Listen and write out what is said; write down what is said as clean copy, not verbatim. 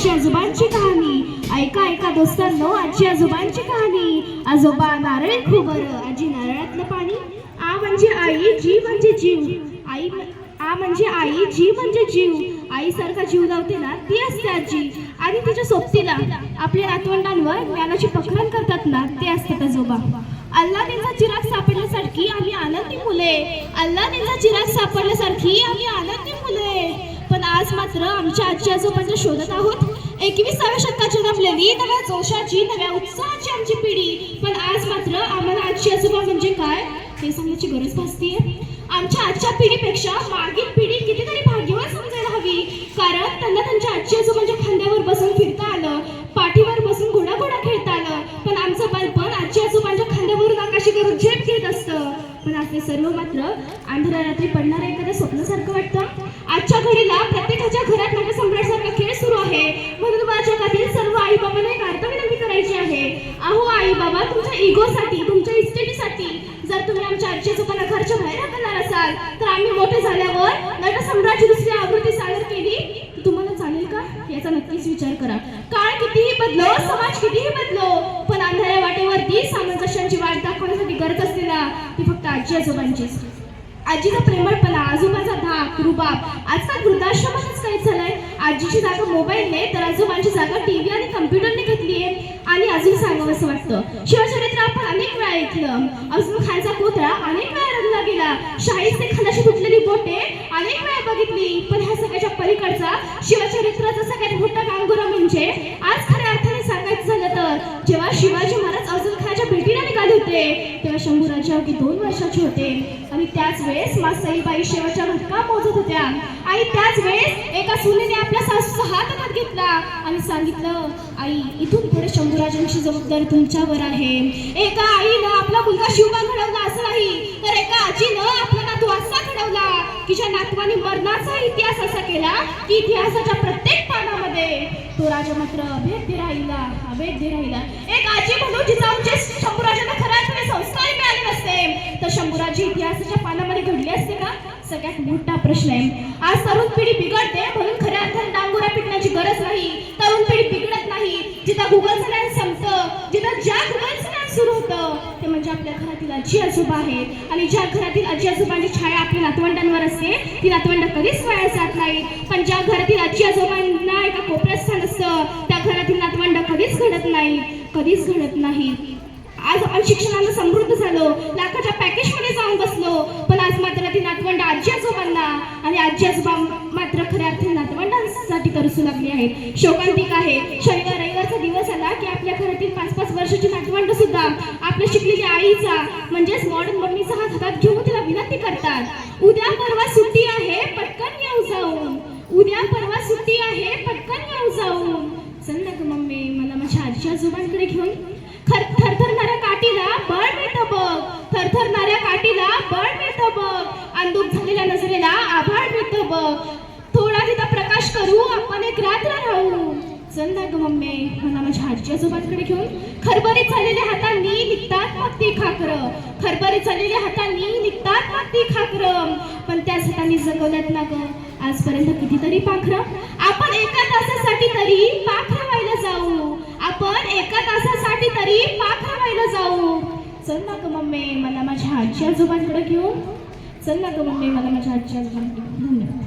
आजी आजोबांची कहाणी. ऐका ऐका दोस्तांनो, आजी आजोबांची कहाणी. आजोबा नारळ खोबर, आजी नारळातलं पाणी. आ म्हणजे आई, जी म्हणजे जीव. आई आ म्हणजे आई, जी म्हणजे जीव. आईसारखा जीव लावते ना ती असते आजी. आणि तिच्या सोबतीला आपल्या नातवंडांवर ज्ञानाची पखरण करतात ना ते असतात आजोबा. अल्लादीनचा चिराग सापडल्यासारखी आम्ही आनंदी मुले. अल्लादीनचा चिराग सापडल्यासारखी आम्ही आनंदी मुले. पण आज मात्र आमच्या आजी आजोबांच्या शोधत आहोत. 21व्या शतकात जन्मलेली नव्या जोशाची, नव्या उत्साहाची आमची पिढी. पण आज मात्र आम्हाला आजी आजोबा म्हणजे काय हे सांगण्याची गरज भासतीये. आमच्या आजच्या पिढीपेक्षा मागील पिढी कितीतरी भाग्यवान समजायला हवी. कारण त्यांना त्यांच्या आजी आजोबांच्या खांद्यावर बसून फिरता आलं, पाठीवर बसून घोडा खेळता आलं. पण आमचं बालपण आजी आजोबांच्या खांद्यावरून आकाशी करून झेप घेत असतं. पण आज ते सर्व मात्र अंधाऱ्या रात्री पडणाऱ्या एखाद्या स्वप्नासारखं वाटतं. आजच्या घडीला प्रत्येकाच्या घरात नटसम्राटसारखा खेळ सुरू आहे. म्हणून मला जगातील सर्व आई बाबांना एक अर्थ विनंती करायची आहे. अहो आई बाबा, तुमच्या इगोसाठी, तुमच्या इस्टेटीसाठी जर तुम्ही आमच्या आजी आजोबांना घरच्या बाहेर हाकलणार असाल तर आम्ही मोठे झाल्यावर नटसम्राटची दुसरी आवृत्ती सादर केली तुम्हाला चालेल का याचा नक्कीच विचार करा. काळ कितीही बदलो, समाज कितीही बदलो, पण अंधाऱ्या वाटेवरती सामंजस्याची वाट दाखवण्यासाठी गरज असलेला ती फक्त आजी आजोबांचीच. आजीचा प्रेमळपणा, आजोबाचा धाक, रुबाब आजकाल वृद्धाश्रमातच काय झालंय. आजीची जागा मोबाईलने तर आजोबांची जागा टीव्ही आणि कम्प्युटरने घेतली आहे. आणि अजून सांगावं असं वाटतं, शिवचरित्र आपण अनेक वेळा ऐकलं. अजून खानचा कोथळा अनेक वेळा रंगला गेला. शाहीचे खानाशी तुटलेली बोटे अनेक वेळा बघितली. पण ह्या सगळ्याच्या पलीकडचा शिवचरित्राचा सगळ्यात मोठा गांगोरा म्हणजे आज खऱ्या अर्थाने सांगायचं झालं तर जेव्हा शिवाजी महाराज अफजल खानाच्या भेटीला निघाले होते तेव्हा शंभूराजे अवघी 2 वर्षाचे होते. आणि त्याच वेळेस मासाईबाई शेवटच्या घटका मोजत होत्या. आणि त्याच वेळेस एका सुनेने आपल्या सासूचा हात हातात घेतला आणि सांगितलं, आई इथून पुढे शंभूराजांची जबाबदारी तुमच्यावर आहे. एका आईनं आपला मुलगा शिवबा घडवला असं नाही, तर एका आजीनं आपला नातू असा घडवला की ज्या नातवाने मरणाचा इतिहास असा केला की इतिहासाच्या प्रत्येक पानामध्ये तो राजा मात्र अभेद्य राहिला. एक आजी म्हणून जिचा आमच्या शंभूराजांना खऱ्या अर्थाने संस्कार मिळाले नसते तर शंभूराजे इतिहासाच्या पानामध्ये घडले असते का? सगळ्यात मोठा प्रश्न आहे. आज तरुण पिढी बिघडते म्हणून खऱ्या अर्थाने डांगोरा पिटण्याची गरज नाही. तरुण पिढी बिघडत नाही. जिथं गुगलचं ज्ञान संपतं, जिथं ज्या गुगलचं ज्ञान सुरू होतं ते म्हणजे आपल्या घरातील आजी आजोबा आहेत. आणि ज्या घरातील आजी आजोबांची छाया आपल्या नातवंडांवर असते ती नातवंड कधीच वाया जात नाही. पण ज्या घरातील आजी आजोबांना एका कोपऱ्यात स्थान असतं त्या घरातील नातवंड कधीच घडत नाही. आज आपण शिक्षणाला समृद्ध झालो, लाखाच्या पॅकेजमध्ये जाऊन बसलो, पण आज मात्र ती नातवंड आजी आजोबांना आणि आजी आजोबा मात्र खऱ्या अर्थाने नातवंडांसाठी तरसू लागली आहेत. शोकांतिक आहे, शनिवार रविवारचा दिवस आला की आपल्या घरातील 5-5 वर्षाची नातवंड सुद्धा आपल्या शिकलेली आईचा म्हणजेच मॉडर्न मम्मीचा हात हातात घेऊन तिला विनंती करतात, उद्या परवा सुट्टी आहे पटकन येऊ जाऊन. उद्या परवा सुट्टी आहे पटकन येऊ जाऊन. चल ना ग मम्मी, मला माझ्या आजी आजोबांकडे घेऊन. थरथरणाऱ्या काठीला बळ मिळतं बघ, थरथरणाऱ्या काठीला बळ मिळतं बघ. अंधुक झालेल्या नजरेला आभाळ मिळतं बघ. थोडा तिथं प्रकाश करू, आपण एक रात्र राहू. चल ना ग मम्मी, मला माझ्या आजी आजोबांकडे घेऊन. खरबरीत झालेल्या हातांनी निघतात मग ती खाकरं, खरबरीत झालेल्या हातांनी निघतात मग ती खाकरं. पण त्याच हातांनी जगवल्यात ना ग आजपर्यंत कितीतरी पाखरं. आपण एका तासासाठी तरी पाखरं व्हायला जाऊ. आपण एका तासासाठी तरी पाखरं व्हायला जाऊ. चल ना ग मम्मी, मला माझ्या आजी आजोबांकडे घेऊन. चल ना ग मम्मी, मला माझ्या आजी आजोबांकडे घेऊन. धन्यवाद.